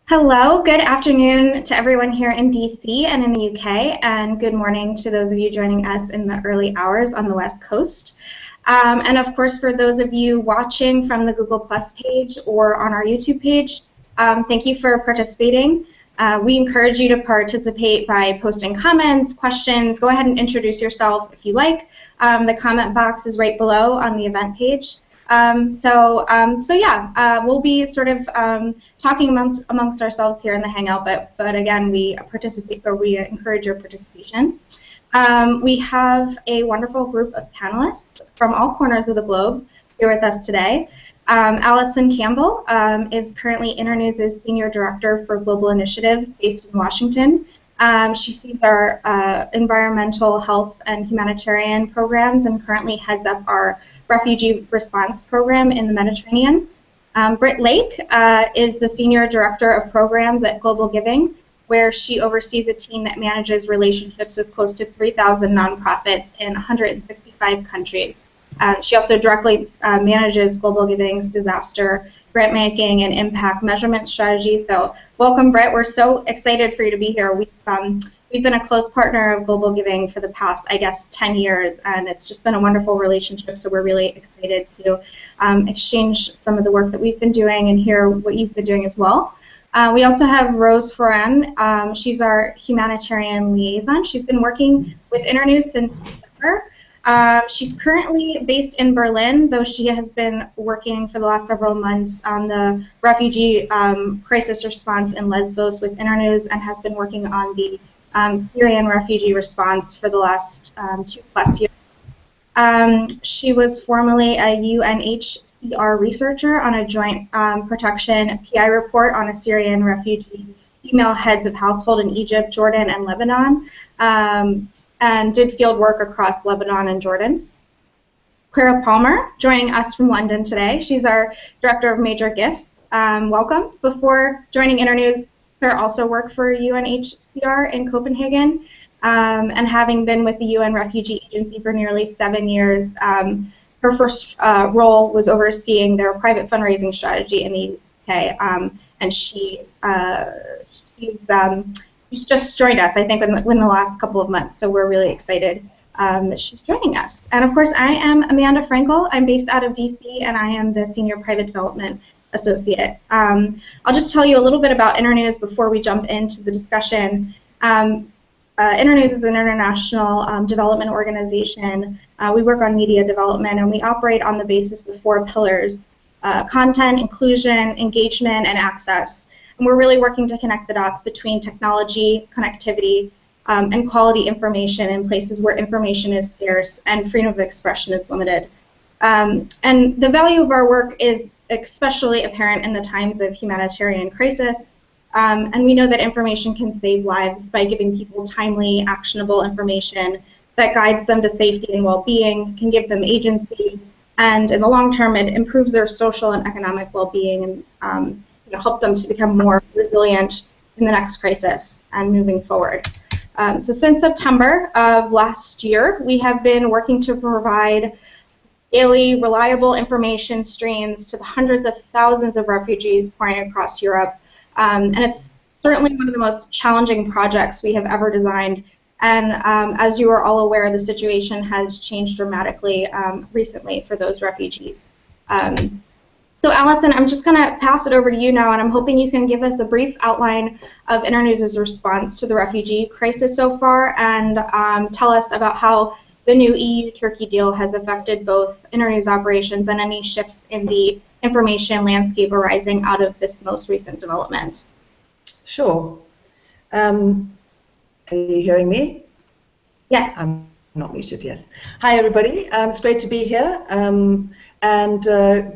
Hello, good afternoon to everyone here in DC and in the UK, and good morning to those of you joining us in the early hours on the West Coast. And of course, for those of you watching from the Google Plus page or on our YouTube page, thank you for participating. We encourage you to participate by posting comments, questions. Go ahead and introduce yourself if you like. The comment box is right below on the event page. We'll be sort of talking amongst ourselves here in the Hangout, but again, we encourage your participation. We have a wonderful group of panelists from all corners of the globe here with us today. Allison Campbell is currently Internews' Senior Director for Global Initiatives based in Washington. She sees our environmental, health, and humanitarian programs and currently heads up our Refugee Response Program in the Mediterranean. Britt Lake is the Senior Director of Programs at GlobalGiving, where she oversees a team that manages relationships with close to 3,000 nonprofits in 165 countries. She also directly manages GlobalGiving's disaster grant-making and impact measurement strategy. So welcome, Britt. We're so excited for you to be here. We've been a close partner of GlobalGiving for the past, I guess, 10 years, and it's just been a wonderful relationship, so we're really excited to exchange some of the work that we've been doing and hear what you've been doing as well. We also have Rose Foran. She's our humanitarian liaison. She's been working with Internews since December. She's currently based in Berlin, though she has been working for the last several months on the refugee crisis response in Lesbos with Internews and has been working on the Syrian refugee response for the last 2+ years. She was formerly a UNHCR researcher on a joint protection PI report on a Syrian refugee female heads of household in Egypt, Jordan, and Lebanon, and did field work across Lebanon and Jordan. Clara Palmer, joining us from London today. She's our Director of Major Gifts. Welcome. Before joining Internews, Claire also worked for UNHCR in Copenhagen, and having been with the UN Refugee Agency for nearly 7 years, her first role was overseeing their private fundraising strategy in the UK, and she's just joined us, I think, in the last couple of months, so we're really excited that she's joining us. And of course, I am Amanda Frankel. I'm based out of DC, and I am the Senior Private Development Associate. I'll just tell you a little bit about Internews before we jump into the discussion. Internews is an international development organization. We work on media development, and we operate on the basis of 4 pillars: content, inclusion, engagement, and access. And we're really working to connect the dots between technology, connectivity, and quality information in places where information is scarce and freedom of expression is limited. And the value of our work is especially apparent in the times of humanitarian crisis. And we know that information can save lives by giving people timely, actionable information that guides them to safety and well-being, can give them agency, and in the long term, it improves their social and economic well-being and help them to become more resilient in the next crisis and moving forward. So since September of last year, we have been working to provide daily, reliable information streams to the hundreds of thousands of refugees pouring across Europe. And it's certainly one of the most challenging projects we have ever designed. And as you are all aware, the situation has changed dramatically recently for those refugees. So Allison, I'm just going to pass it over to you now, and I'm hoping you can give us a brief outline of Internews' response to the refugee crisis so far, and tell us about how the new EU-Turkey deal has affected both Internews operations and any shifts in the information landscape arising out of this most recent development. Sure. Are you hearing me? Yes. I'm not muted, yes. Hi, everybody. It's great to be here. And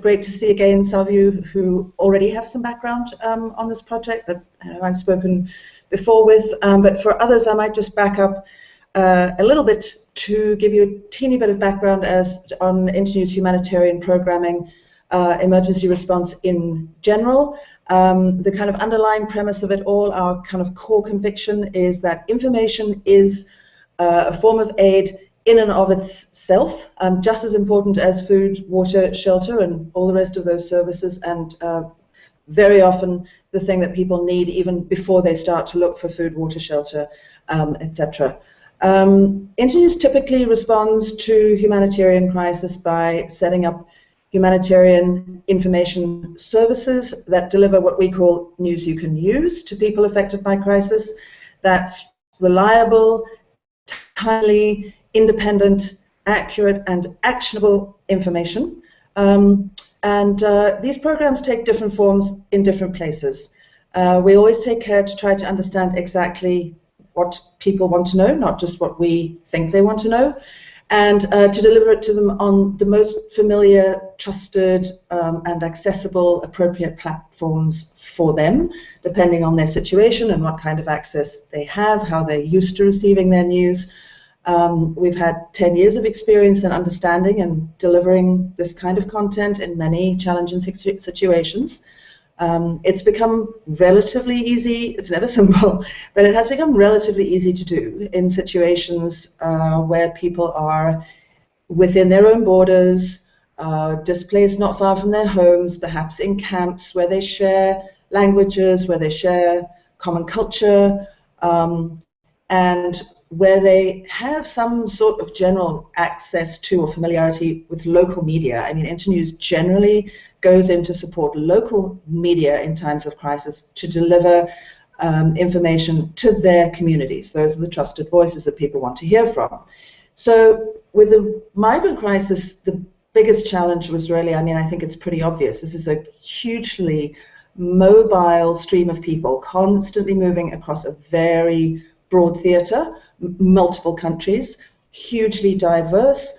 great to see again some of you who already have some background on this project that I've spoken before with. But for others, I might just back up a little bit to give you a teeny bit of background on Internews humanitarian programming, emergency response in general. The kind of underlying premise of it all, our kind of core conviction, is that information is a form of aid in and of itself, just as important as food, water, shelter, and all the rest of those services, and very often the thing that people need even before they start to look for food, water, shelter, etc. Internews typically responds to humanitarian crisis by setting up humanitarian information services that deliver what we call news you can use to people affected by crisis. That's reliable, timely, independent, accurate, and actionable information. These programs take different forms in different places. We always take care to try to understand exactly what people want to know, not just what we think they want to know, and to deliver it to them on the most familiar, trusted, and accessible, appropriate platforms for them, depending on their situation and what kind of access they have, how they're used to receiving their news. We've had 10 years of experience in understanding and delivering this kind of content in many challenging situations. It's become relatively easy. It's never simple, but it has become relatively easy to do in situations where people are within their own borders, displaced not far from their homes, perhaps in camps where they share languages, where they share common culture, and where they have some sort of general access to or familiarity with local media. I mean, Internews generally goes in to support local media in times of crisis to deliver information to their communities. Those are the trusted voices that people want to hear from. So with the migrant crisis, the biggest challenge was really, I mean, I think it's pretty obvious. This is a hugely mobile stream of people constantly moving across a very broad theatre, multiple countries, hugely diverse,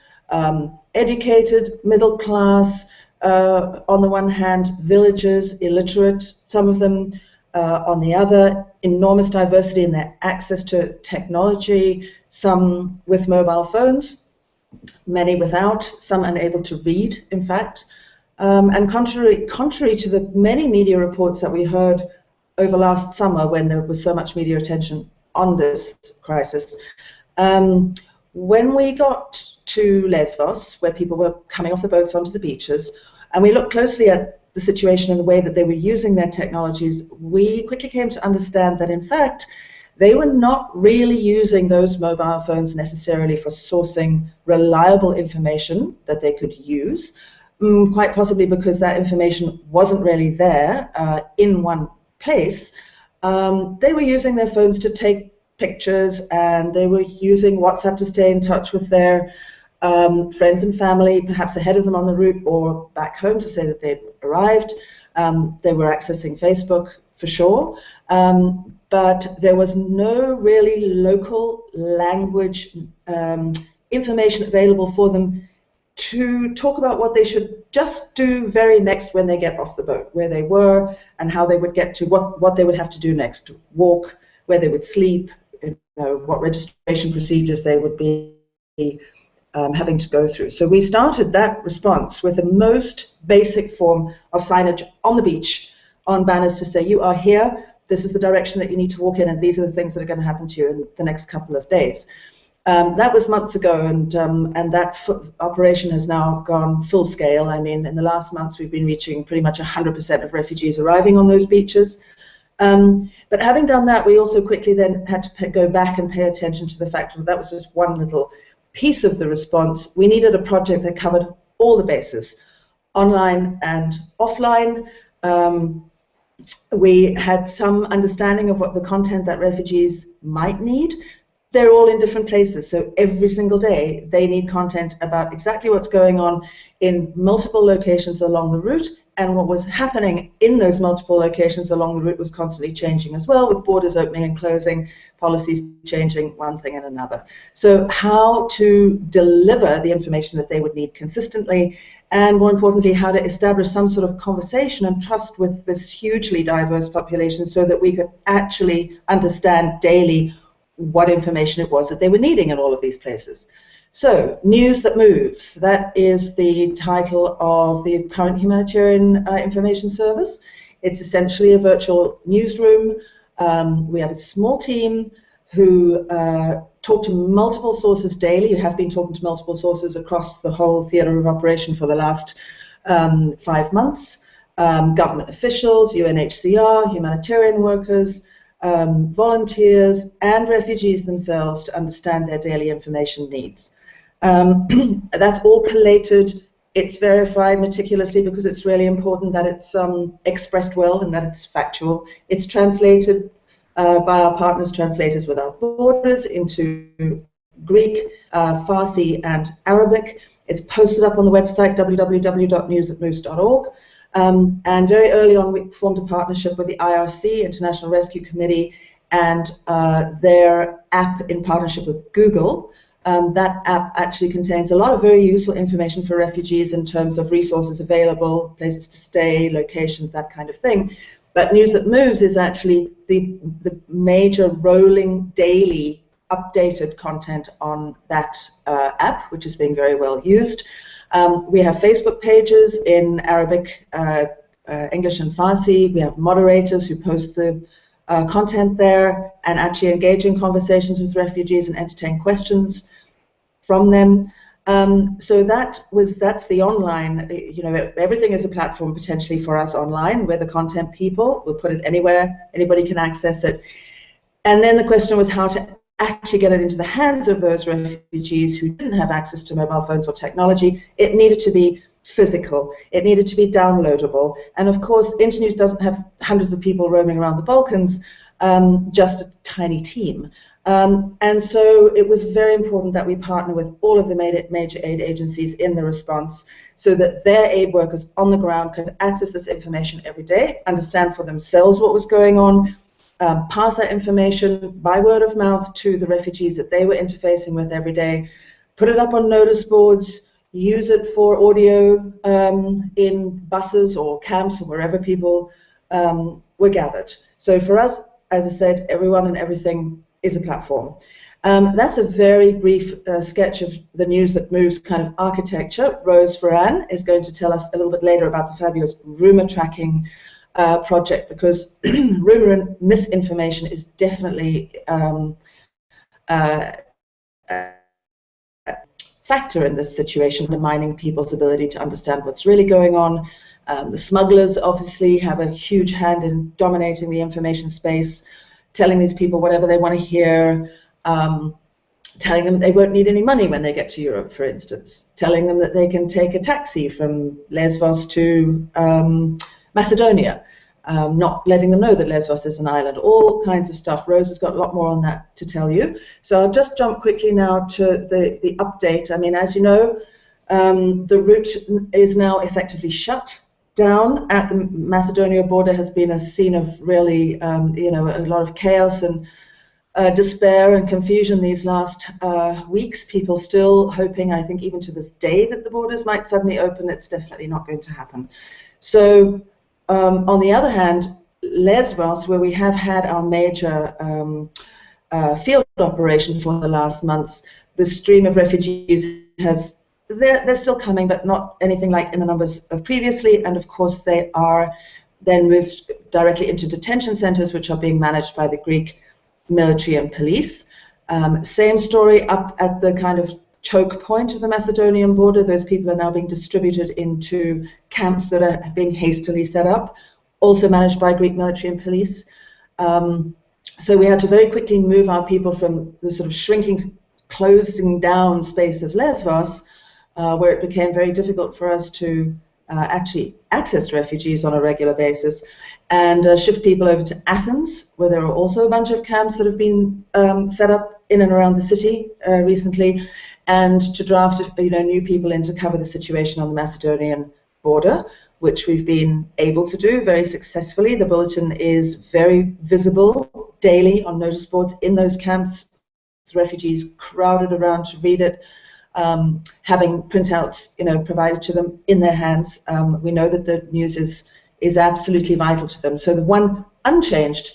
educated, middle class, on the one hand, villagers, illiterate, some of them, on the other, enormous diversity in their access to technology, some with mobile phones, many without, some unable to read, in fact. And contrary to the many media reports that we heard over last summer when there was so much media attention on this crisis, when we got to Lesbos, where people were coming off the boats onto the beaches, and we looked closely at the situation and the way that they were using their technologies, we quickly came to understand that, in fact, they were not really using those mobile phones necessarily for sourcing reliable information that they could use, quite possibly because that information wasn't really there in one place. They were using their phones to take pictures, and they were using WhatsApp to stay in touch with their friends and family, perhaps ahead of them on the route or back home to say that they'd arrived. They were accessing Facebook for sure, but there was no really local language information available for them to talk about what they should just do very next when they get off the boat, where they were and how they would get to what they would have to do next, walk, where they would sleep, what registration procedures they would be having to go through. So we started that response with the most basic form of signage on the beach, on banners to say, you are here, this is the direction that you need to walk in, and these are the things that are going to happen to you in the next couple of days. That was months ago, and that operation has now gone full scale. I mean, in the last months, we've been reaching pretty much 100% of refugees arriving on those beaches. But having done that, we also quickly then had to go back and pay attention to the fact that was just one little piece of the response. We needed a project that covered all the bases, online and offline. We had some understanding of what the content that refugees might need. They're all in different places, so every single day they need content about exactly what's going on in multiple locations along the route, and what was happening in those multiple locations along the route was constantly changing as well, with borders opening and closing, policies changing, one thing and another. So how to deliver the information that they would need consistently, and more importantly, how to establish some sort of conversation and trust with this hugely diverse population so that we could actually understand daily what information it was that they were needing in all of these places. So, News That Moves, that is the title of the current humanitarian information service. It's essentially a virtual newsroom. We have a small team who talk to multiple sources daily. You have been talking to multiple sources across the whole theatre of operation for the last 5 months. government officials, UNHCR, humanitarian workers, volunteers, and refugees themselves to understand their daily information needs. That's all collated. It's verified meticulously because it's really important that it's expressed well and that it's factual. It's translated by our partners, Translators Without Borders, into Greek, Farsi, and Arabic. It's posted up on the website www.newsthatmoves.org. And very early on, we formed a partnership with the IRC, International Rescue Committee, and their app in partnership with Google. That app actually contains a lot of very useful information for refugees in terms of resources available, places to stay, locations, that kind of thing. But News That Moves is actually the major rolling daily updated content on that app, which is being very well used. We have Facebook pages in Arabic, English, and Farsi. We have moderators who post the content there and actually engage in conversations with refugees and entertain questions from them. So that's the online. Everything is a platform potentially for us online. We're the content people. We'll put it anywhere. Anybody can access it. And then the question was how to actually get it into the hands of those refugees who didn't have access to mobile phones or technology. It needed to be physical. It needed to be downloadable. And of course, Internews doesn't have hundreds of people roaming around the Balkans, just a tiny team. And so it was very important that we partner with all of the major aid agencies in the response so that their aid workers on the ground could access this information every day, understand for themselves what was going on, pass that information by word of mouth to the refugees that they were interfacing with every day, put it up on notice boards, use it for audio in buses or camps or wherever people were gathered. So for us, as I said, everyone and everything is a platform. That's a very brief sketch of the News That Moves kind of architecture. Rose Ferran is going to tell us a little bit later about the fabulous rumor tracking project, because rumor and misinformation is definitely a factor in this situation, undermining people's ability to understand what's really going on. The smugglers obviously have a huge hand in dominating the information space, telling these people whatever they want to hear, telling them they won't need any money when they get to Europe, for instance, telling them that they can take a taxi from Lesbos to Macedonia, not letting them know that Lesbos is an island, all kinds of stuff. Rose has got a lot more on that to tell you. So I'll just jump quickly now to the update. I mean, as you know, the route is now effectively shut down at the Macedonia border. Has been a scene of really, a lot of chaos and despair and confusion these last weeks. People still hoping, I think even to this day, that the borders might suddenly open. It's definitely not going to happen. So on the other hand, Lesbos, where we have had our major field operation for the last months, the stream of refugees they're still coming, but not anything like in the numbers of previously. And of course, they are then moved directly into detention centers, which are being managed by the Greek military and police. Same story up at the kind of choke point of the Macedonian border. Those people are now being distributed into camps that are being hastily set up, also managed by Greek military and police. So we had to very quickly move our people from the sort of shrinking, closing down space of Lesbos, where it became very difficult for us to actually access refugees on a regular basis, and shift people over to Athens, where there are also a bunch of camps that have been set up in and around the city recently, and to draft new people in to cover the situation on the Macedonian border, which we've been able to do very successfully. The bulletin is very visible daily on notice boards in those camps. Refugees crowded around to read it, having printouts provided to them in their hands. We know that the news is absolutely vital to them. So the one unchanged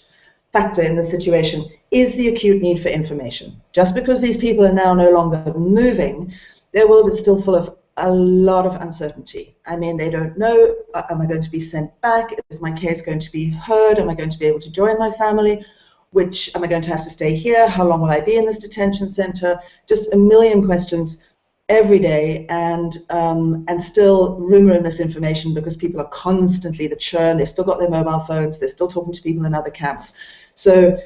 factor in the situation is the acute need for information. Just because these people are now no longer moving, their world is still full of a lot of uncertainty. I mean, they don't know, am I going to be sent back? Is my case going to be heard? Am I going to be able to join my family? Am I going to have to stay here? How long will I be in this detention center? Just a million questions every day, and still rumor and misinformation, because people are constantly, the churn, they've still got their mobile phones, they're still talking to people in other camps. So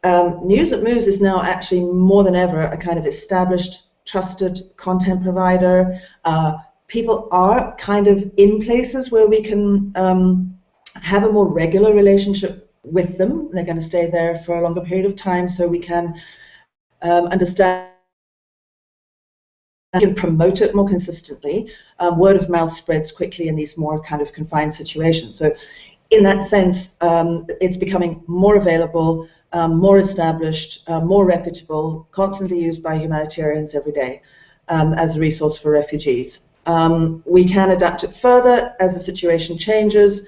News That Moves is now actually more than ever a kind of established, trusted content provider. People are kind of in places where we can have a more regular relationship with them. They're going to stay there for a longer period of time, so we can understand, can promote it more consistently. Word of mouth spreads quickly in these more kind of confined situations. So in that sense, it's becoming more available, more established, more reputable, constantly used by humanitarians every day as a resource for refugees. We can adapt it further as the situation changes.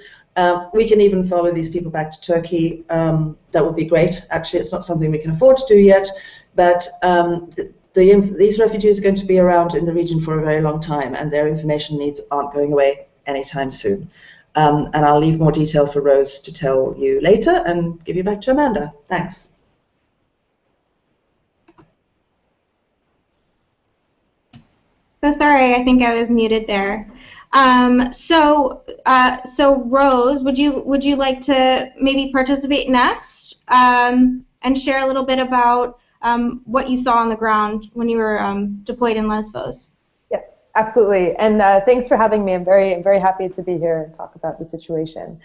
We can even follow these people back to Turkey. That would be great. Actually, it's not something we can afford to do yet, but these refugees are going to be around in the region for a very long time, and their information needs aren't going away anytime soon. And I'll leave more detail for Rose to tell you later and give you back to Amanda. Thanks. So sorry, I think I was muted there. So Rose, would you like to maybe participate next and share a little bit about what you saw on the ground when you were deployed in Lesbos? Yes, absolutely. And thanks for having me. I'm very happy to be here and talk about the situation.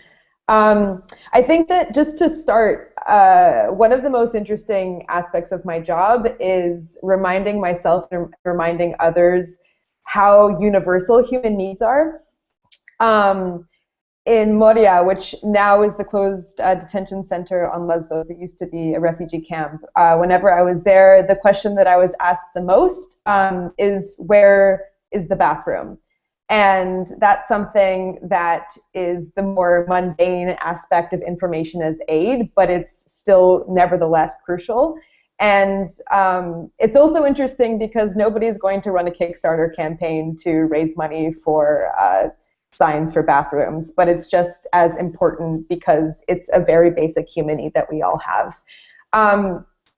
I think that just to start, one of the most interesting aspects of my job is reminding myself and reminding others how universal human needs are. In Moria, which now is the closed detention center on Lesbos, it used to be a refugee camp. Whenever I was there, the question that I was asked the most is, where is the bathroom? And that's something that is the more mundane aspect of information as aid, but it's still nevertheless crucial. And it's also interesting because nobody's going to run a Kickstarter campaign to raise money for signs for bathrooms, but it's just as important because it's a very basic human need that we all have.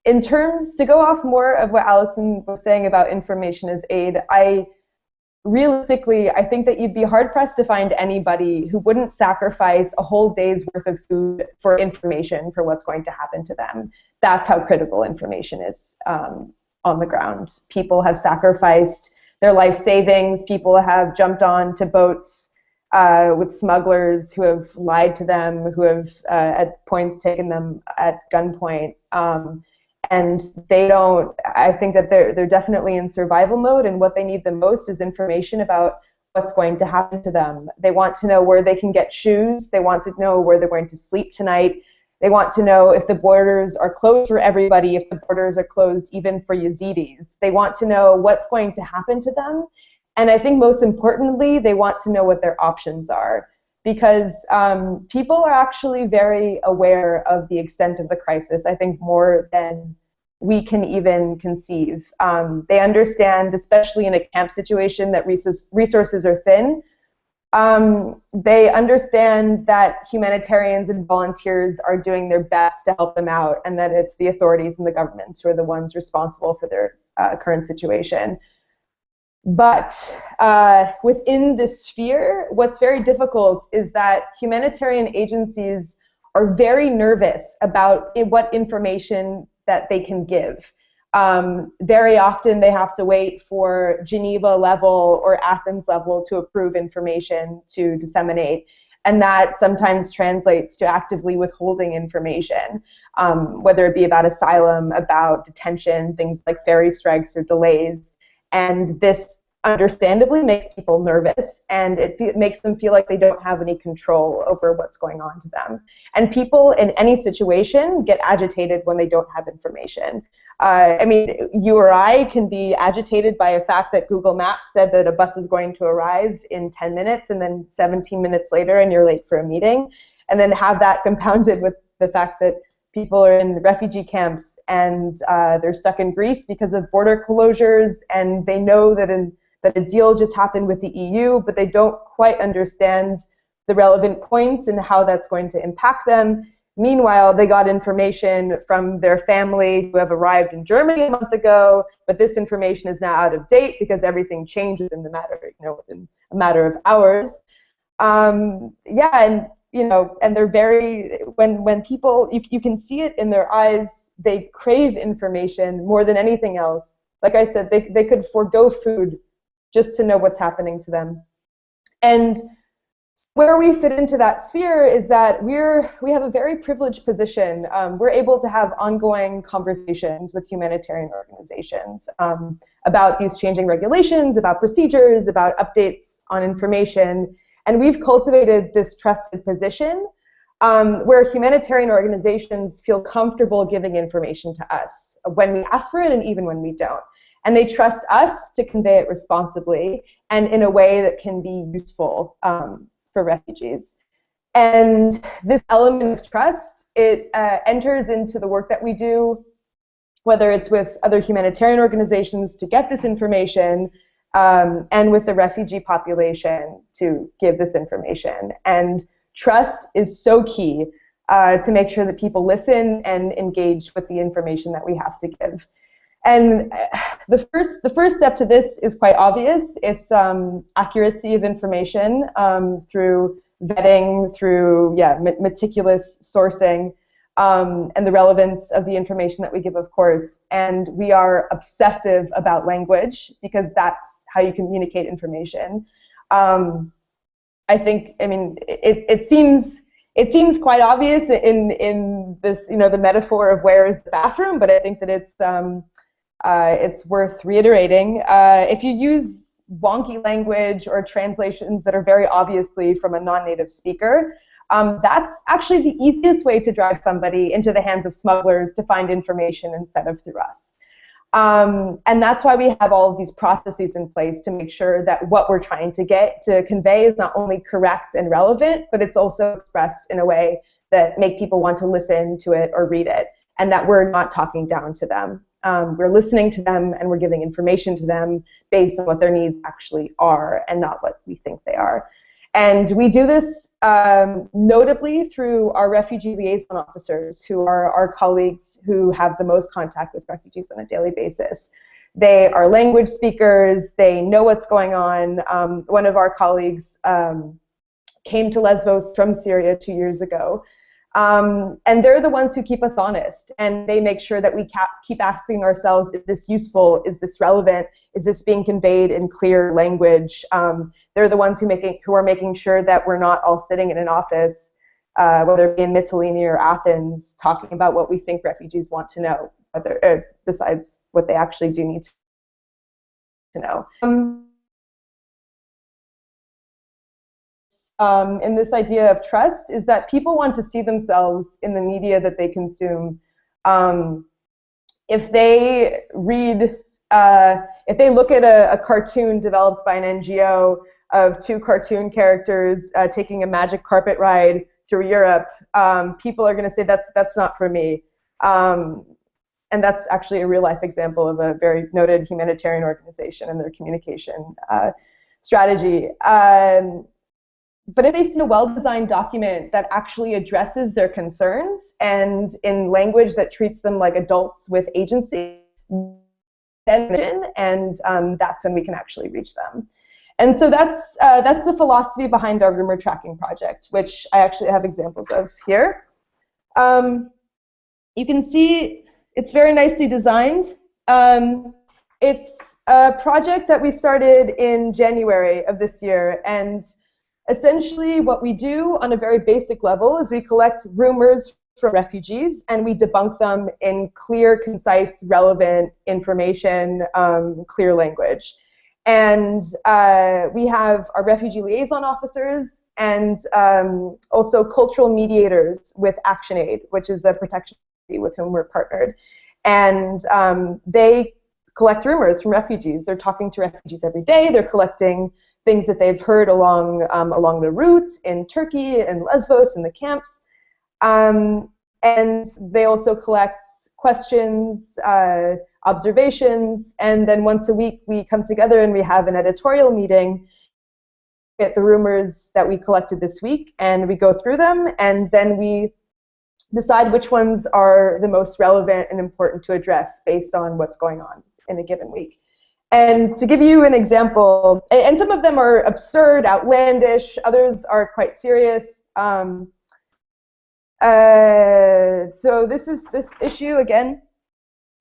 In terms, to go off more of what Alison was saying about information as aid, realistically, I think that you'd be hard-pressed to find anybody who wouldn't sacrifice a whole day's worth of food for information for what's going to happen to them. That's how critical information is on the ground. People have sacrificed their life savings. People have jumped on to boats with smugglers who have lied to them, who have at points taken them at gunpoint. And they don't, I think that they're definitely in survival mode, and what they need the most is information about what's going to happen to them. They want to know where they can get shoes. They want to know where they're going to sleep tonight. They want to know if the borders are closed for everybody, if the borders are closed even for Yazidis. They want to know what's going to happen to them. And I think most importantly, they want to know what their options are, because people are actually very aware of the extent of the crisis, I think more than we can even conceive. They understand, especially in a camp situation, that resources are thin. They understand that humanitarians and volunteers are doing their best to help them out, and that it's the authorities and the governments who are the ones responsible for their current situation. But within this sphere, what's very difficult is that humanitarian agencies are very nervous about what information that they can give. Very often they have to wait for Geneva level or Athens level to approve information to disseminate. And that sometimes translates to actively withholding information, whether it be about asylum, about detention, things like ferry strikes or delays. And this understandably makes people nervous, and it makes them feel like they don't have any control over what's going on to them. And people in any situation get agitated when they don't have information. I mean, you or I can be agitated by a fact that Google Maps said that a bus is going to arrive in 10 minutes, and then 17 minutes later and you're late for a meeting, and then have that compounded with the fact that people are in refugee camps and they're stuck in Greece because of border closures, and they know that a deal just happened with the EU, but they don't quite understand the relevant points and how that's going to impact them. Meanwhile, they got information from their family who have arrived in Germany a month ago, but this information is now out of date because everything changed within within a matter of hours. Yeah, and and they're very, when people, you can see it in their eyes, they crave information more than anything else. Like I said, they could forego food just to know what's happening to them. And where we fit into that sphere is that we have a very privileged position. We're able to have ongoing conversations with humanitarian organizations about these changing regulations, about procedures, about updates on information. And we've cultivated this trusted position where humanitarian organizations feel comfortable giving information to us when we ask for it and even when we don't. And they trust us to convey it responsibly and in a way that can be useful for refugees. And this element of trust, it enters into the work that we do, whether it's with other humanitarian organizations to get this information, and with the refugee population to give this information. And trust is so key to make sure that people listen and engage with the information that we have to give. And the first step to this is quite obvious. It's accuracy of information through vetting, through meticulous sourcing, and the relevance of the information that we give, of course. And we are obsessive about language because that's how you communicate information. I mean, it seems quite obvious in this, the metaphor of where is the bathroom, but I think that it's worth reiterating. If you use wonky language or translations that are very obviously from a non-native speaker, that's actually the easiest way to drive somebody into the hands of smugglers to find information instead of through us. And that's why we have all of these processes in place to make sure that what we're trying to convey is not only correct and relevant, but it's also expressed in a way that make people want to listen to it or read it, and that we're not talking down to them. We're listening to them and we're giving information to them based on what their needs actually are and not what we think they are. And we do this notably through our refugee liaison officers, who are our colleagues who have the most contact with refugees on a daily basis. They are language speakers, they know what's going on. One of our colleagues came to Lesbos from Syria 2 years ago. And they're the ones who keep us honest, and they make sure that we keep asking ourselves, is this useful, is this relevant, is this being conveyed in clear language? They're the ones who are making sure that we're not all sitting in an office, whether it be in Mytilene or Athens, talking about what we think refugees want to know, besides what they actually do need to know. In this idea of trust is that people want to see themselves in the media that they consume. If they read, if they look at a cartoon developed by an NGO of two cartoon characters taking a magic carpet ride through Europe, people are going to say that's not for me. And that's actually a real life example of a very noted humanitarian organization and their communication strategy. But if they see a well-designed document that actually addresses their concerns and in language that treats them like adults with agency, then that's when we can actually reach them. And so that's the philosophy behind our rumor tracking project, which I actually have examples of here. You can see it's very nicely designed. It's a project that we started in January of this year, and essentially what we do on a very basic level is we collect rumors from refugees and we debunk them in clear, concise, relevant information, clear language. And we have our refugee liaison officers and also cultural mediators with ActionAid, which is a protection agency with whom we're partnered. And they collect rumors from refugees. They're talking to refugees every day. They're collecting things that they've heard along the route in Turkey and Lesbos in the camps. And they also collect questions, observations, and then once a week we come together and we have an editorial meeting, get the rumors that we collected this week, and we go through them, and then we decide which ones are the most relevant and important to address based on what's going on in a given week. And to give you an example, and some of them are absurd, outlandish, others are quite serious. So this is this issue, again,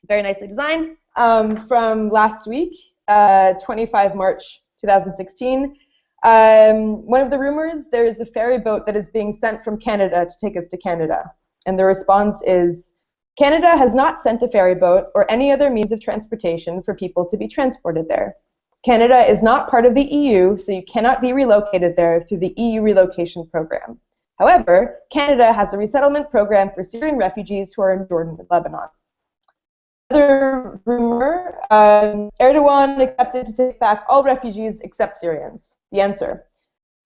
very nicely designed, from last week, 25 March 2016. One of the rumors, there is a ferry boat that is being sent from Canada to take us to Canada. And the response is, Canada has not sent a ferry boat or any other means of transportation for people to be transported there. Canada is not part of the EU, so you cannot be relocated there through the EU relocation program. However, Canada has a resettlement program for Syrian refugees who are in Jordan and Lebanon. Another rumor, Erdogan accepted to take back all refugees except Syrians. The answer,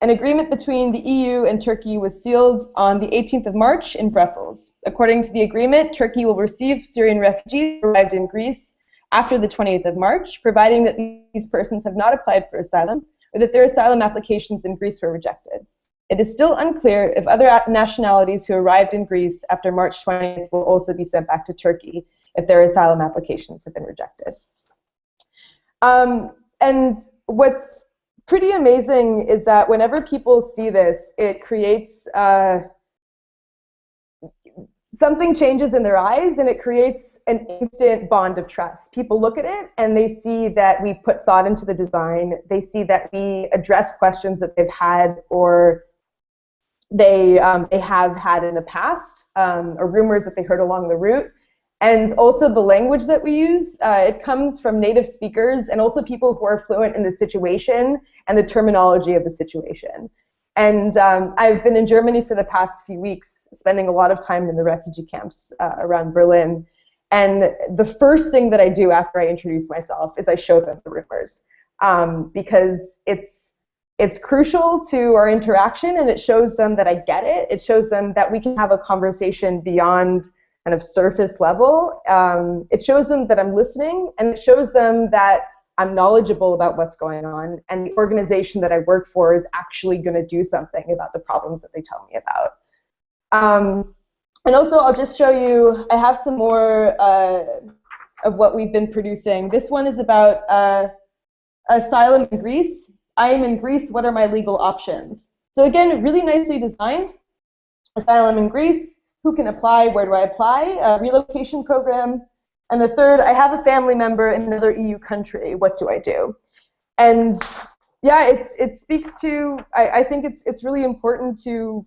an agreement between the EU and Turkey was sealed on the 18th of March in Brussels. According to the agreement, Turkey will receive Syrian refugees who arrived in Greece after the 20th of March, providing that these persons have not applied for asylum or that their asylum applications in Greece were rejected. It is still unclear if other nationalities who arrived in Greece after March 20th will also be sent back to Turkey if their asylum applications have been rejected. And what's pretty amazing is that whenever people see this, it creates something changes in their eyes, and it creates an instant bond of trust. People look at it and they see that we put thought into the design. They see that we address questions that they've had or they have had in the past, or rumors that they heard along the route. And also the language that we use, it comes from native speakers and also people who are fluent in the situation and the terminology of the situation. And I've been in Germany for the past few weeks, spending a lot of time in the refugee camps around Berlin. And the first thing that I do after I introduce myself is I show them the rumors, because it's crucial to our interaction, and it shows them that I get it. It shows them that we can have a conversation beyond kind of surface level. It shows them that I'm listening, and it shows them that I'm knowledgeable about what's going on, and the organization that I work for is actually going to do something about the problems that they tell me about. And also, I'll just show you, I have some more of what we've been producing. This one is about asylum in Greece. I am in Greece, what are my legal options? So again, really nicely designed. Asylum in Greece. Who can apply? Where do I apply? A relocation program. And the third, I have a family member in another EU country. What do I do? And yeah, it speaks to, I think it's really important to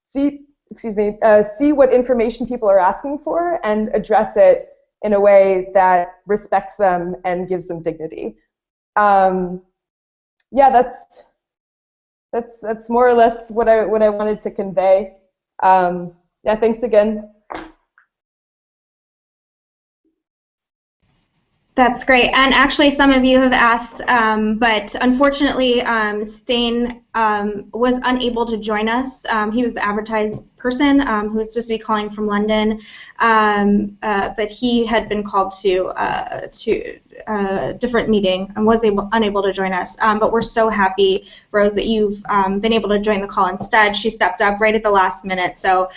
see what information people are asking for and address it in a way that respects them and gives them dignity. Yeah, that's more or less what I wanted to convey. Yeah, thanks again. That's great. And actually, some of you have asked, but unfortunately, Stain was unable to join us. He was the advertised person who was supposed to be calling from London, but he had been called to a different meeting and was unable to join us. But we're so happy, Rose, that you've been able to join the call instead. She stepped up right at the last minute. So.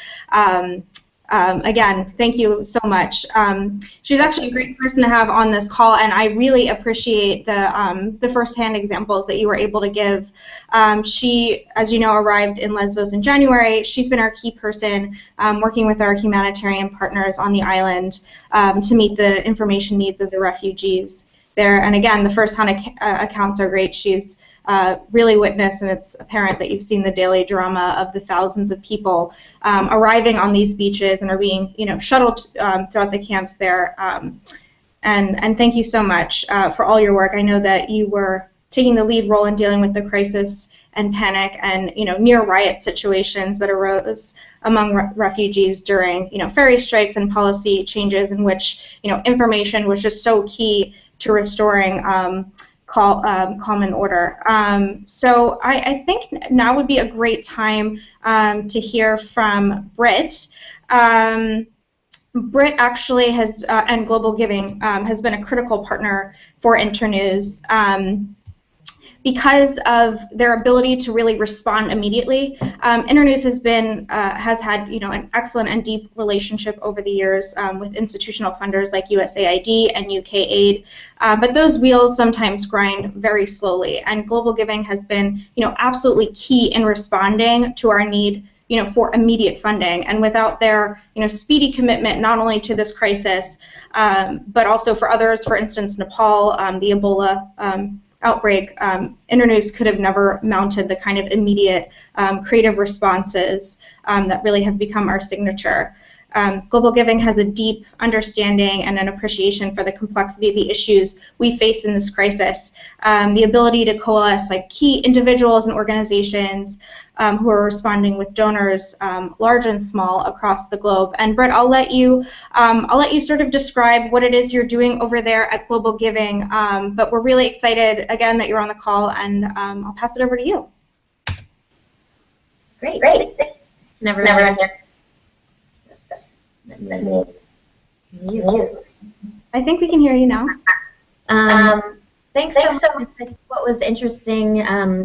Again, thank you so much. She's actually a great person to have on this call, and I really appreciate the firsthand examples that you were able to give. She, as you know, arrived in Lesbos in January. She's been our key person working with our humanitarian partners on the island to meet the information needs of the refugees there. And again, the first-hand accounts are great. She's really witnessed, and it's apparent that you've seen the daily drama of the thousands of people arriving on these beaches and are being, shuttled throughout the camps there. And thank you so much for all your work. I know that you were taking the lead role in dealing with the crisis and panic and near riot situations that arose among refugees during ferry strikes and policy changes in which information was just so key to restoring common order. So I think now would be a great time to hear from Britt. Britt actually has, and GlobalGiving has been a critical partner for Internews. because of their ability to really respond immediately. Internews has had an excellent and deep relationship over the years with institutional funders like USAID and UK Aid, but those wheels sometimes grind very slowly, and Global Giving has been absolutely key in responding to our need for immediate funding. And without their speedy commitment not only to this crisis, but also for others, for instance, Nepal, the Ebola outbreak, Internews could have never mounted the kind of immediate creative responses that really have become our signature. Global Giving has a deep understanding and an appreciation for the complexity of the issues we face in this crisis. The ability to coalesce key individuals and organizations who are responding with donors, large and small, across the globe. And Britt, I'll let you sort of describe what it is you're doing over there at Global Giving. But we're really excited again that you're on the call, and I'll pass it over to you. Great. Never here. I think we can hear you now. Thanks so much. What was interesting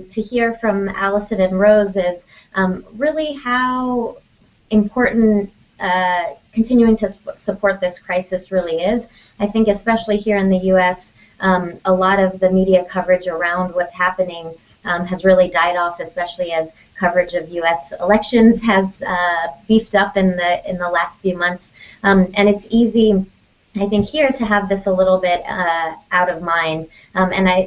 to hear from Allison and Rose is really how important continuing to support this crisis really is. I think especially here in the U.S., a lot of the media coverage around what's happening has really died off, especially as coverage of U.S. elections has beefed up in the last few months, and it's easy, I think, here to have this a little bit out of mind.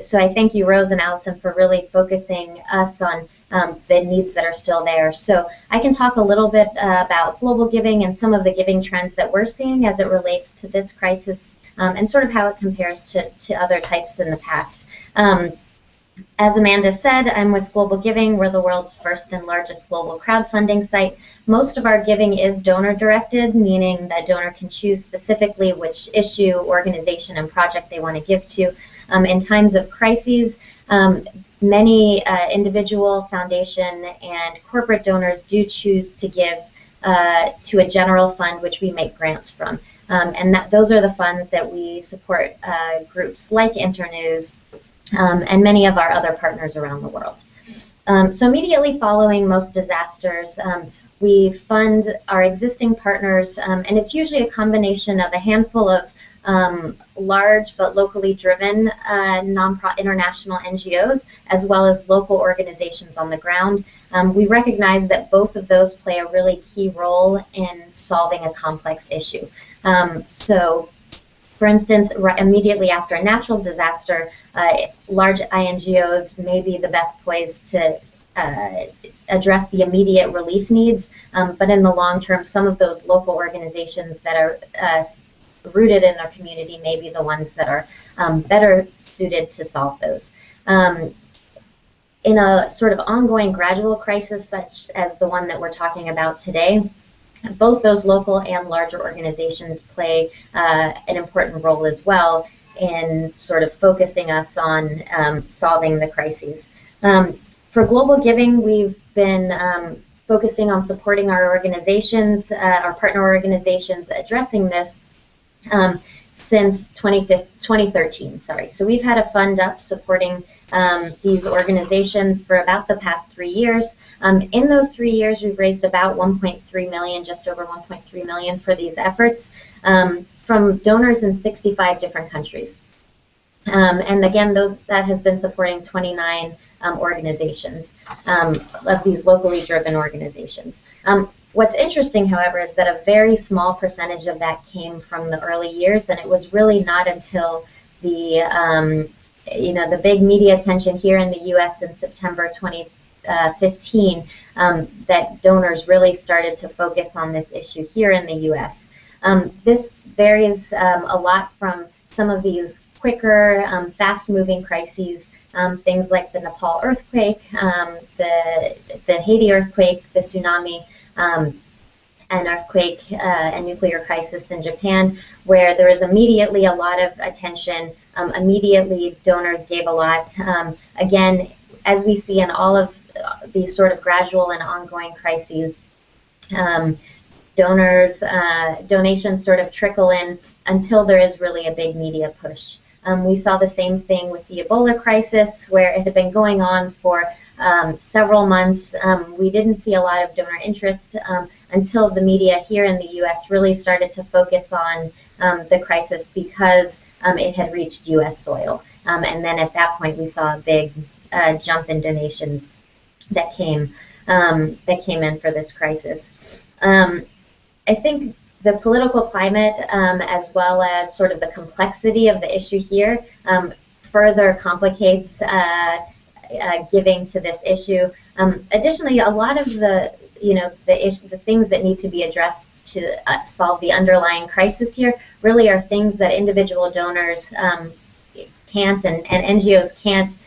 So I thank you, Rose and Allison, for really focusing us on the needs that are still there. So I can talk a little bit about Global Giving and some of the giving trends that we're seeing as it relates to this crisis, and sort of how it compares to other types in the past. As Amanda said, I'm with Global Giving. We're the world's first and largest global crowdfunding site. Most of our giving is donor-directed, meaning that donor can choose specifically which issue, organization, and project they want to give to. In times of crises, many individual, foundation, and corporate donors do choose to give to a general fund, which we make grants from. And those are the funds that we support groups like Internews, and many of our other partners around the world. So immediately following most disasters, we fund our existing partners, and it's usually a combination of a handful of large but locally driven international NGOs, as well as local organizations on the ground. We recognize that both of those play a really key role in solving a complex issue. So, for instance, immediately after a natural disaster, large INGOs may be the best poised to address the immediate relief needs, but in the long term, some of those local organizations that are rooted in their community may be the ones that are better suited to solve those. In a sort of ongoing gradual crisis such as the one that we're talking about today, both those local and larger organizations play an important role as well in sort of focusing us on solving the crises. For Global Giving, we've been focusing on supporting our organizations, our partner organizations addressing this since 2013. So we've had a fund up supporting these organizations for about the past 3 years. In those 3 years, we've raised about 1.3 million, just over 1.3 million for these efforts from donors in 65 different countries. And again, that has been supporting 29 organizations of these locally driven organizations. What's interesting, however, is that a very small percentage of that came from the early years, and it was really not until the the big media attention here in the U.S. in September 2015 that donors really started to focus on this issue here in the U.S. This varies a lot from some of these quicker, fast-moving crises, things like the Nepal earthquake, the Haiti earthquake, the tsunami, an earthquake and nuclear crisis in Japan, where there was immediately a lot of attention. Immediately, donors gave a lot. Again, as we see in all of these sort of gradual and ongoing crises, donations sort of trickle in until there is really a big media push. We saw the same thing with the Ebola crisis, where it had been going on for several months. We didn't see a lot of donor interest until the media here in the U.S. really started to focus on the crisis because it had reached U.S. soil. And then at that point, we saw a big jump in donations that came in for this crisis. I think the political climate, as well as sort of the complexity of the issue here, further complicates giving to this issue. Additionally, a lot of the things that need to be addressed to solve the underlying crisis here really are things that individual donors can't and NGOs can't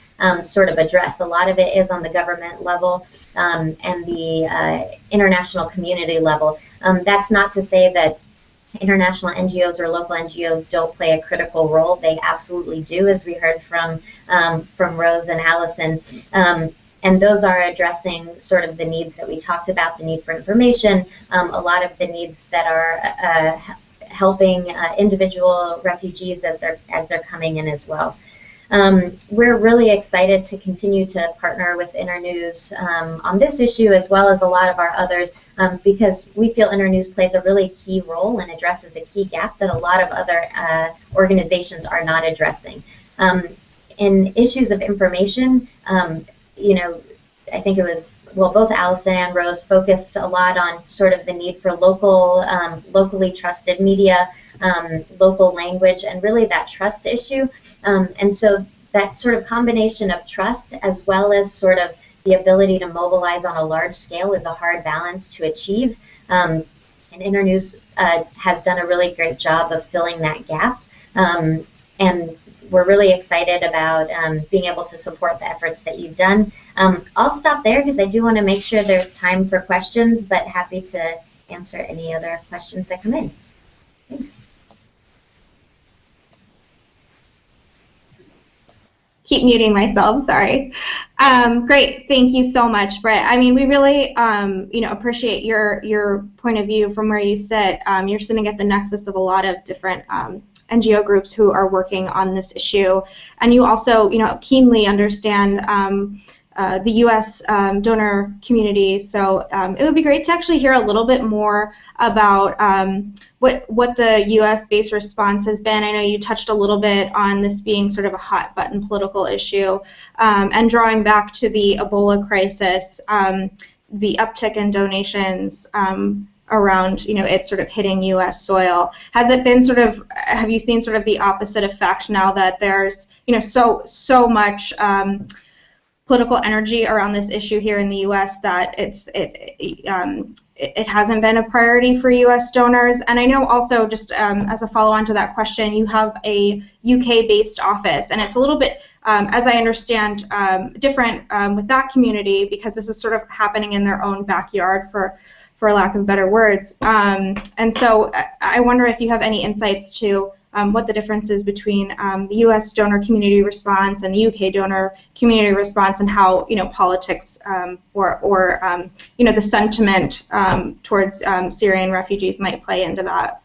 sort of address. A lot of it is on the government level and the international community level. That's not to say that international NGOs or local NGOs don't play a critical role. They absolutely do, as we heard from Rose and Allison. And those are addressing sort of the needs that we talked about, the need for information, a lot of the needs that are helping individual refugees as they're coming in as well. We're really excited to continue to partner with Internews on this issue as well as a lot of our others because we feel Internews plays a really key role and addresses a key gap that a lot of other organizations are not addressing. In issues of information, I think it was, well, both Allison and Rose focused a lot on sort of the need for locally trusted media, local language, and really that trust issue. And so that sort of combination of trust as well as sort of the ability to mobilize on a large scale is a hard balance to achieve. And Internews has done a really great job of filling that gap. And we're really excited about being able to support the efforts that you've done. I'll stop there because I do want to make sure there's time for questions, but happy to answer any other questions that come in. Thanks. Keep muting myself, sorry. Great, thank you so much, Britt. I mean, we really appreciate your point of view from where you sit. You're sitting at the nexus of a lot of different NGO groups who are working on this issue, and you also, keenly understand the U.S. donor community. So it would be great to actually hear a little bit more about what the U.S.-based response has been. I know you touched a little bit on this being sort of a hot-button political issue, and drawing back to the Ebola crisis, the uptick in donations around, it sort of hitting U.S. soil. Has it been have you seen sort of the opposite effect now that there's, so much political energy around this issue here in the U.S. that it hasn't been a priority for U.S. donors? And I know also, just as a follow-on to that question, you have a UK-based office, and it's a little bit, as I understand, different with that community because this is sort of happening in their own backyard, for lack of better words. And so I wonder if you have any insights to what the difference is between the U.S. donor community response and the UK donor community response, and how politics or the sentiment towards Syrian refugees might play into that.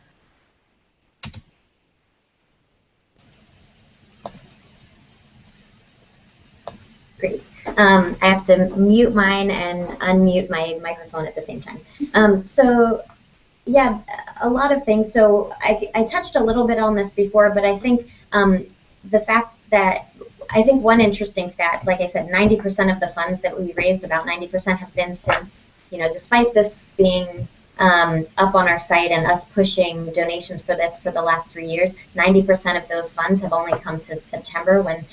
Great. I have to mute mine and unmute my microphone at the same time. So yeah, a lot of things. So I touched a little bit on this before, but I think the fact that, I think one interesting stat, like I said, 90% of the funds that we raised, about 90% have been since, despite this being up on our site and us pushing donations for this for the last 3 years, 90% of those funds have only come since September, when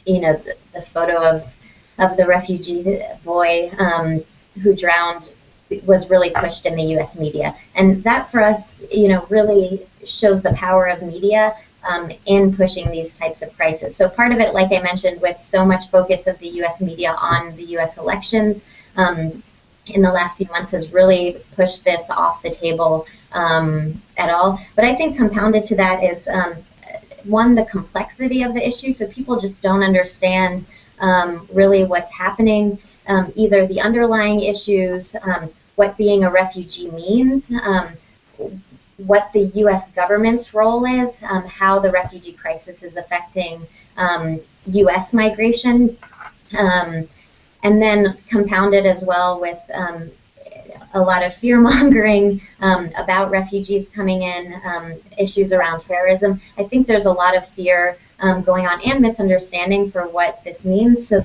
the photo of the refugee boy who drowned was really pushed in the U.S. media. And that for us, really shows the power of media in pushing these types of crises. So part of it, like I mentioned, with so much focus of the U.S. media on the U.S. elections in the last few months, has really pushed this off the table at all. But I think compounded to that is, one, the complexity of the issue. So people just don't understand really what's happening, either the underlying issues, what being a refugee means, what the U.S. government's role is, how the refugee crisis is affecting U.S. migration, and then compounded as well with a lot of fear-mongering about refugees coming in, issues around terrorism. I think there's a lot of fear going on and misunderstanding for what this means. So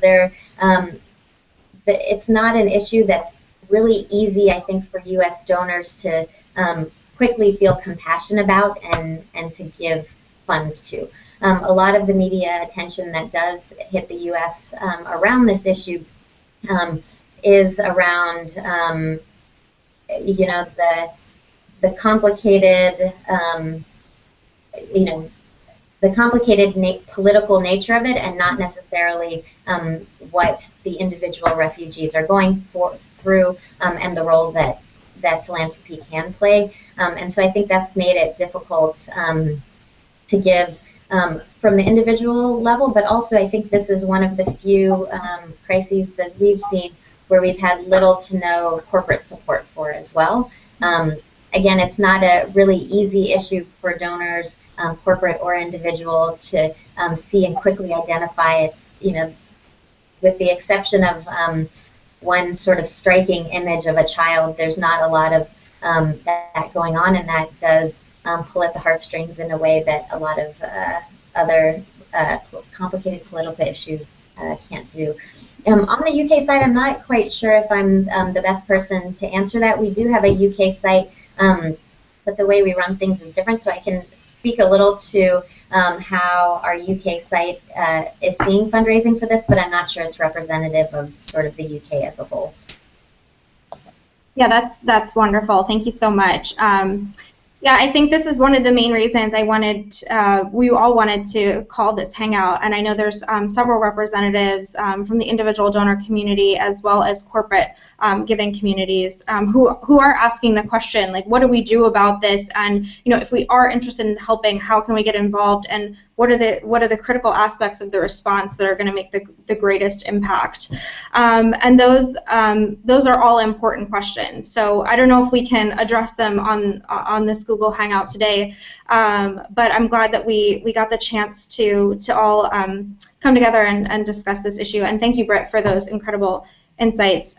it's not an issue that's really easy, I think, for U.S. donors to quickly feel compassion about and to give funds to. A lot of the media attention that does hit the U.S. Around this issue is around, you know, the complicated, you know, the complicated political nature of it, and not necessarily what the individual refugees are going through, and the role that philanthropy can play. And so I think that's made it difficult to give from the individual level, but also I think this is one of the few crises that we've seen where we've had little to no corporate support for as well. Again, it's not a really easy issue for donors, corporate or individual, to see and quickly identify. It's, you know, with the exception of one sort of striking image of a child, there's not a lot of that going on, and that does pull at the heartstrings in a way that a lot of other complicated political issues can't do. On the UK side, I'm not quite sure if I'm the best person to answer that. We do have a UK site, but the way we run things is different, so I can speak a little to how our UK site is seeing fundraising for this, but I'm not sure it's representative of sort of the UK as a whole. Yeah, that's wonderful. Thank you so much. Yeah, I think this is one of the main reasons we all wanted to call this Hangout, and I know there's several representatives from the individual donor community as well as corporate giving communities who are asking the question, like, what do we do about this? And, you know, if we are interested in helping, how can we get involved? And what are the critical aspects of the response that are going to make the greatest impact? And those are all important questions. So I don't know if we can address them on this Google Hangout today, but I'm glad that we got the chance to all come together and discuss this issue. And thank you, Britt, for those incredible insights.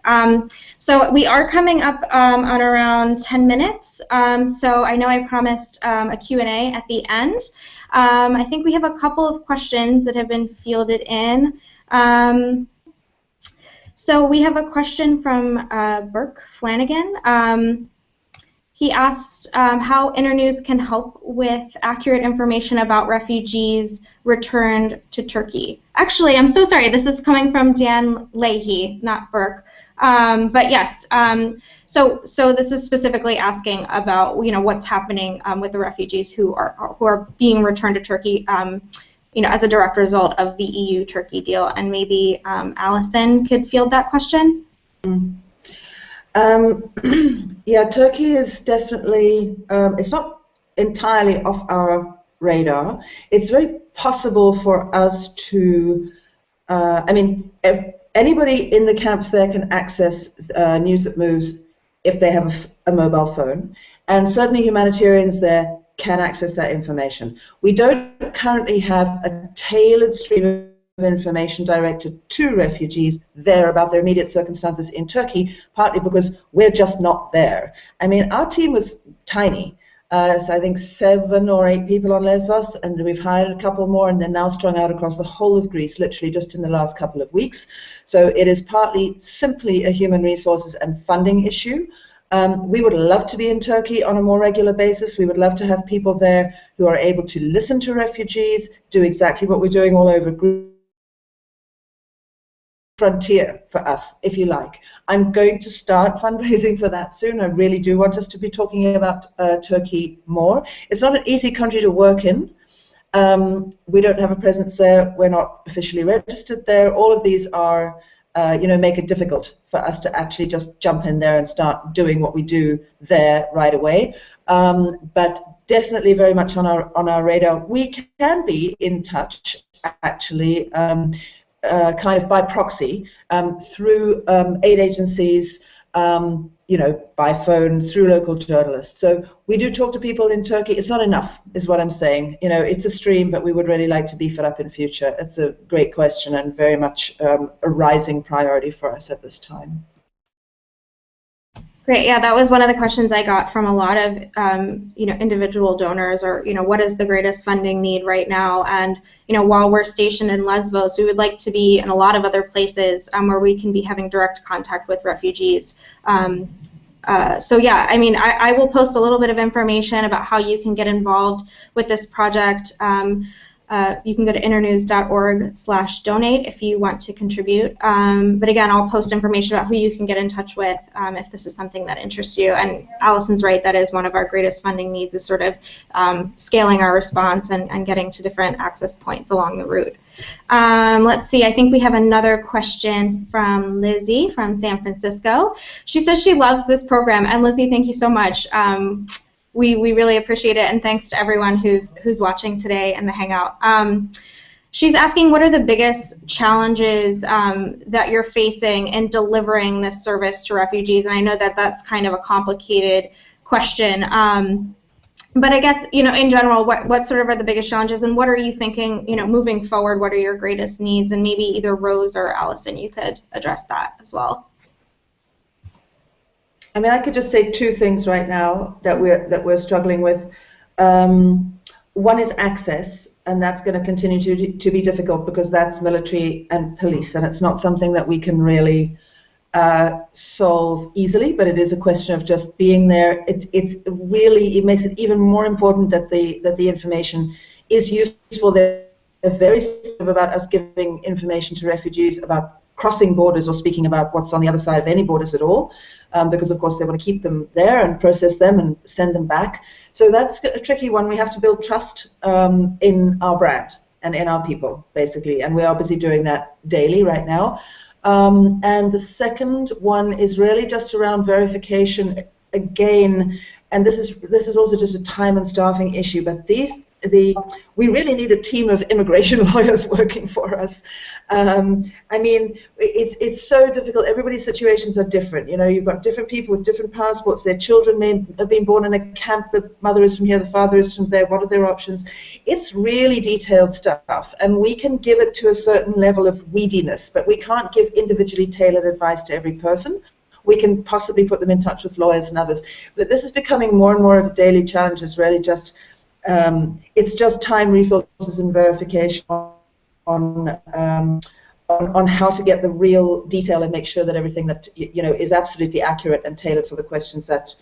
So we are coming up on around 10 minutes. So I know I promised a Q&A at the end. I think we have a couple of questions that have been fielded in. So we have a question from Burke Flanagan. He asked how Internews can help with accurate information about refugees returned to Turkey. Actually, I'm so sorry, this is coming from Dan Leahy, not Burke. But yes, so this is specifically asking about, you know, what's happening with the refugees who are being returned to Turkey, you know, as a direct result of the EU-Turkey deal. And maybe Allison could field that question. Yeah, Turkey is definitely, it's not entirely off our radar. It's very possible for us to, I mean, anybody in the camps there can access News That Moves if they have a mobile phone, and certainly humanitarians there can access that information. We don't currently have a tailored stream of information directed to refugees there about their immediate circumstances in Turkey, partly because we're just not there. I mean, our team was tiny. So I think 7 or 8 people on Lesbos, and we've hired a couple more, and they're now strung out across the whole of Greece, literally just in the last couple of weeks. So it is partly simply a human resources and funding issue. We would love to be in Turkey on a more regular basis. We would love to have people there who are able to listen to refugees, do exactly what we're doing all over Greece. Frontier for us, if you like. I'm going to start fundraising for that soon. I really do want us to be talking about Turkey more. It's not an easy country to work in. We don't have a presence there. We're not officially registered there. All of these are, you know, make it difficult for us to actually just jump in there and start doing what we do there right away. But definitely very much on our radar. We can be in touch, actually, kind of by proxy, through aid agencies by phone through local journalists. So we do talk to people in Turkey. It's not enough, is what I'm saying. It's a stream, but we would really like to beef it up in future. It's a great question and very much a rising priority for us at this time. Great. Yeah, that was one of the questions I got from a lot of individual donors, or what is the greatest funding need right now? And while we're stationed in Lesbos, we would like to be in a lot of other places where we can be having direct contact with refugees. So yeah, I will post a little bit of information about how you can get involved with this project. You can go to internews.org/donate if you want to contribute. But again, I'll post information about who you can get in touch with if this is something that interests you. And Allison's right, that is one of our greatest funding needs, is sort of scaling our response and getting to different access points along the route. Let's see, I think we have another question from Lizzie from San Francisco. She says she loves this program, and Lizzie, thank you so much. We really appreciate it, and thanks to everyone who's watching today in the Hangout. She's asking, what are the biggest challenges that you're facing in delivering this service to refugees? And I know that that's kind of a complicated question, but I guess in general, what sort of are the biggest challenges, and what are you thinking moving forward? What are your greatest needs? And maybe either Rose or Allison, you could address that as well. I could just say two things right now that we're struggling with. One is access, and that's going to continue to be difficult because that's military and police, and it's not something that we can really solve easily. But it is a question of just being there. It makes it even more important that the information is useful. They're very sensitive about us giving information to refugees about crossing borders or speaking about what's on the other side of any borders at all. Because, of course, they want to keep them there and process them and send them back. So that's a tricky one. We have to build trust in our brand and in our people, basically, and we are busy doing that daily right now. And the second one is really just around verification again, and this is also just a time and staffing issue, but we really need a team of immigration lawyers working for us. It's so difficult. Everybody's situations are different. You've got different people with different passports. Their children may have been born in a camp. The mother is from here, the father is from there. What are their options? It's really detailed stuff, and we can give it to a certain level of weediness, but we can't give individually tailored advice to every person. We can possibly put them in touch with lawyers and others. But this is becoming more and more of a daily challenge. It's really just it's just time, resources, and verification on how to get the real detail and make sure that everything that is absolutely accurate and tailored for the questions that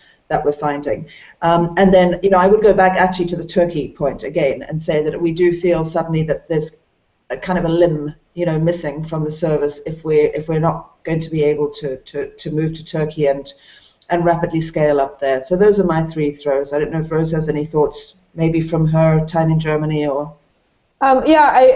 we're finding. And then I would go back actually to the Turkey point again and say that we do feel suddenly that there's a kind of a limb missing from the service if we're not going to be able to move to Turkey and rapidly scale up there. So those are my three throws. I don't know if Rose has any thoughts, maybe from her time in Germany or.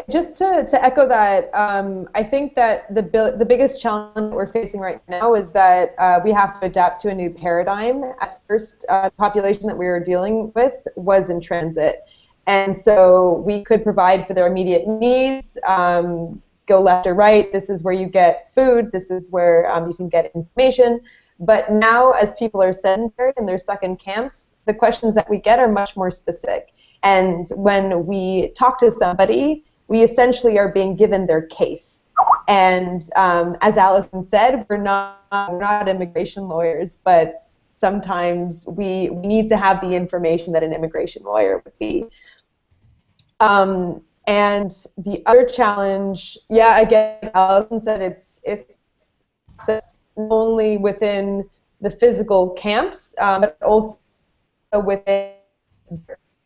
Just to echo that, I think that the biggest challenge that we're facing right now is that we have to adapt to a new paradigm. At first, the population that we were dealing with was in transit, and so we could provide for their immediate needs. Go left or right. This is where you get food. This is where you can get information. But now, as people are sedentary and they're stuck in camps, the questions that we get are much more specific. And when we talk to somebody, we essentially are being given their case. And as Allison said, we're not immigration lawyers, but sometimes we need to have the information that an immigration lawyer would be. And the other challenge, again, Allison said it's access not only within the physical camps, but also within.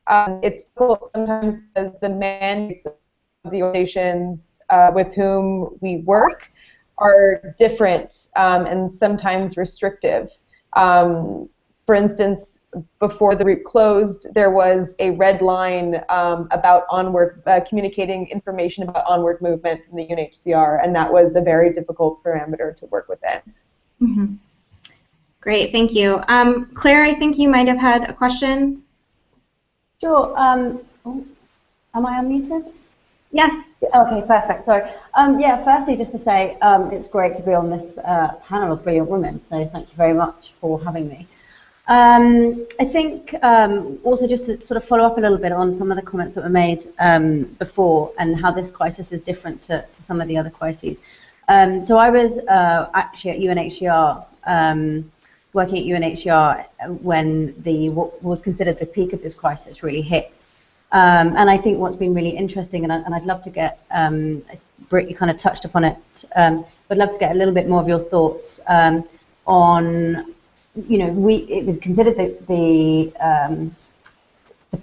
It's difficult sometimes because the mandates of the organizations with whom we work are different and sometimes restrictive. For instance, before the route closed, there was a red line about onward, communicating information about onward movement from the UNHCR, and that was a very difficult parameter to work within. Mm-hmm. Great, thank you. Claire, I think you might have had a question. Sure. Am I unmuted? Yes. Okay, perfect. Sorry. Yeah, firstly, just to say it's great to be on this panel of brilliant women, so thank you very much for having me. I think also just to sort of follow up a little bit on some of the comments that were made before and how this crisis is different to some of the other crises. So I was actually at UNHCR, working at UNHCR when what was considered the peak of this crisis really hit. And I think what's been really interesting, and I'd love to get, Britt, you kind of touched upon it, but I'd love to get a little bit more of your thoughts on, you know, it was considered the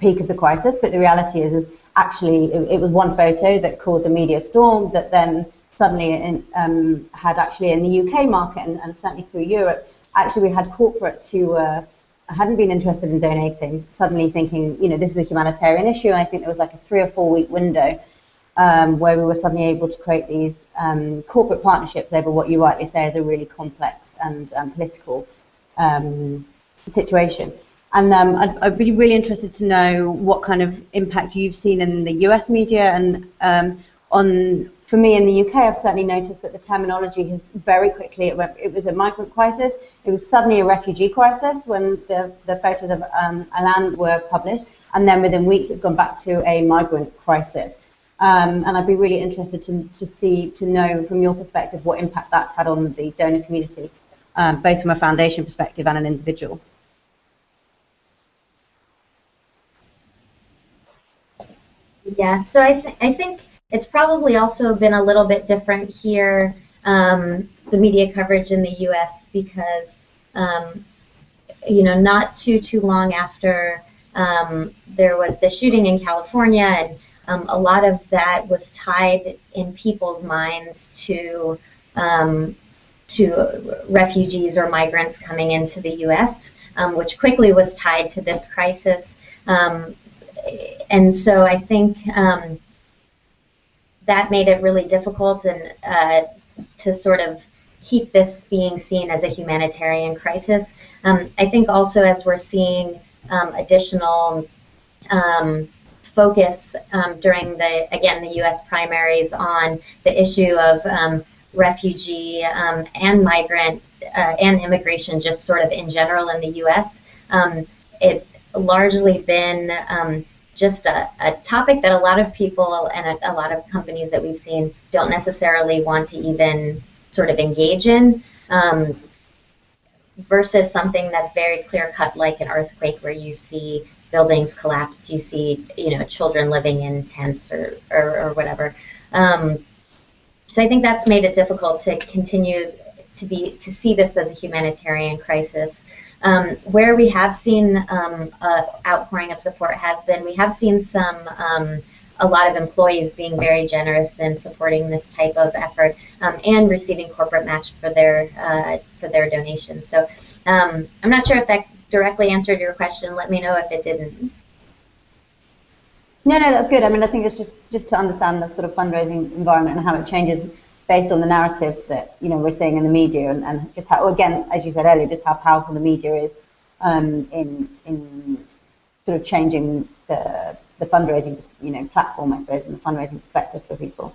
peak of the crisis, but the reality is actually it was one photo that caused a media storm that then suddenly had actually in the UK market and certainly through Europe, actually we had corporates who hadn't been interested in donating, suddenly thinking, you know, this is a humanitarian issue. And I think there was like a 3 or 4 week window where we were suddenly able to create these corporate partnerships over what you rightly say is a really complex and political situation. And I'd be really interested to know what kind of impact you've seen in the US media and for me in the UK, I've certainly noticed that the terminology has very quickly, it was a migrant crisis, it was suddenly a refugee crisis when the photos of Alan were published, and then within weeks it's gone back to a migrant crisis. And I'd be really interested to know from your perspective what impact that's had on the donor community, both from a foundation perspective and an individual. Yeah, so I think it's probably also been a little bit different here, the media coverage in the U.S. because, you know, not too long after there was the shooting in California, and a lot of that was tied in people's minds to refugees or migrants coming into the U.S., which quickly was tied to this crisis. And so I think that made it really difficult and to sort of keep this being seen as a humanitarian crisis. I think also as we're seeing additional focus during the U.S. primaries on the issue of refugee and migrant and immigration just sort of in general in the U.S., it's largely been just a topic that a lot of people and a lot of companies that we've seen don't necessarily want to even sort of engage in, versus something that's very clear-cut like an earthquake where you see buildings collapsed, you see, you know, children living in tents or whatever. So I think that's made it difficult to continue to see this as a humanitarian crisis. Where we have seen outpouring of support has been, we have seen a lot of employees being very generous in supporting this type of effort and receiving corporate match for their donations. So I'm not sure if that directly answered your question. Let me know if it didn't. No, that's good. I mean, I think it's just to understand the sort of fundraising environment and how it changes based on the narrative that, you know, we're seeing in the media, and just how, again, as you said earlier, just how powerful the media is in sort of changing the fundraising, you know, platform, I suppose, and the fundraising perspective for people.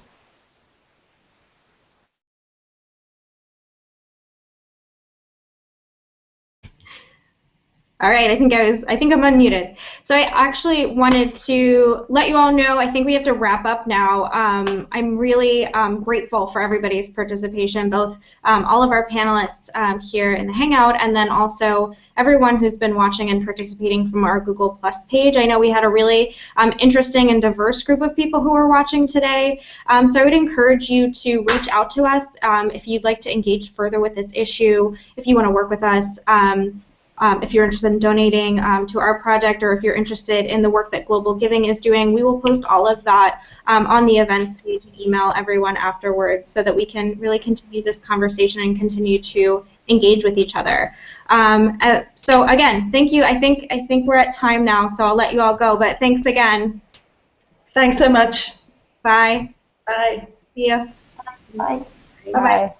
All right, I think I'm unmuted. So I actually wanted to let you all know, I think we have to wrap up now. I'm really grateful for everybody's participation, both all of our panelists here in the Hangout, and then also everyone who's been watching and participating from our Google Plus page. I know we had a really interesting and diverse group of people who are watching today. So I would encourage you to reach out to us if you'd like to engage further with this issue, if you want to work with us. If you're interested in donating to our project, or if you're interested in the work that GlobalGiving is doing, we will post all of that on the events page and email everyone afterwards so that we can really continue this conversation and continue to engage with each other. So again, thank you. I think we're at time now, so I'll let you all go, but thanks again. Thanks so much. Bye. Bye. See ya. Bye. Bye-bye.